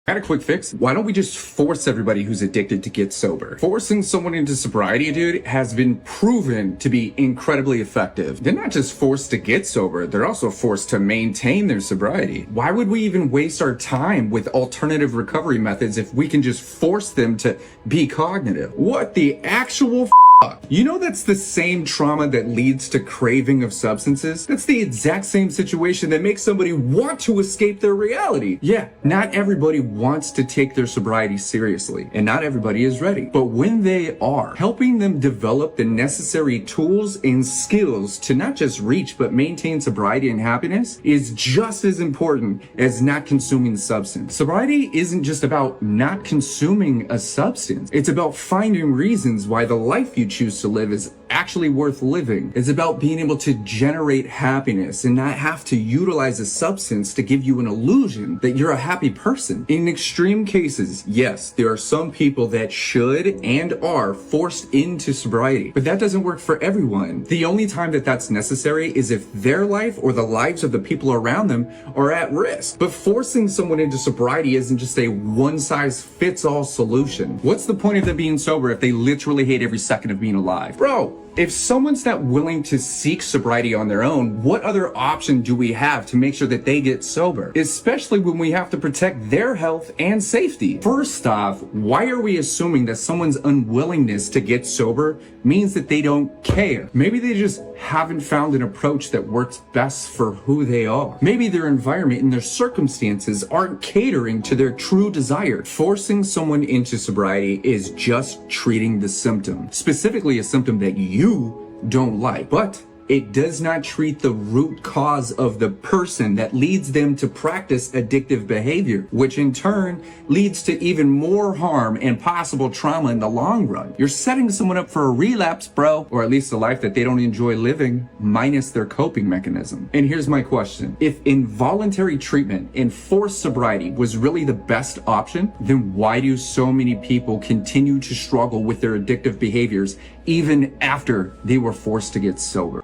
Got a quick fix? Why don't we just force everybody who's addicted to get sober? Forcing someone into sobriety, dude, has been proven to be incredibly effective. They're not just forced to get sober, they're also forced to maintain their sobriety. Why would we even waste our time with alternative recovery methods if we can just force them to be cognitive? What the actual You know that's the same trauma that leads to craving of substances? That's the exact same situation that makes somebody want to escape their reality. Yeah, not everybody wants to take their sobriety seriously, and not everybody is ready. But when they are, helping them develop the necessary tools and skills to not just reach but maintain sobriety and happiness is just as important as not consuming the substance. Sobriety isn't just about not consuming a substance. It's about finding reasons why the life you choose to live is actually worth living. It's about being able to generate happiness and not have to utilize a substance to give you an illusion that you're a happy person. In extreme cases, yes, there are some people that should and are forced into sobriety, but that doesn't work for everyone. The only time that that's necessary is if their life or the lives of the people around them are at risk. But forcing someone into sobriety isn't just a one-size-fits-all solution. What's the point of them being sober if they literally hate every second of being alive? Bro, if someone's not willing to seek sobriety on their own, what other option do we have to make sure that they get sober? Especially when we have to protect their health and safety. First off, why are we assuming that someone's unwillingness to get sober means that they don't care? Maybe they just haven't found an approach that works best for who they are. Maybe their environment and their circumstances aren't catering to their true desire. Forcing someone into sobriety is just treating the symptom, specifically a symptom that you don't like, but it does not treat the root cause of the person that leads them to practice addictive behavior, which in turn leads to even more harm and possible trauma in the long run. You're setting someone up for a relapse, bro, or at least a life that they don't enjoy living, minus their coping mechanism. And here's my question. If involuntary treatment and forced sobriety was really the best option, then why do so many people continue to struggle with their addictive behaviors even after they were forced to get sober?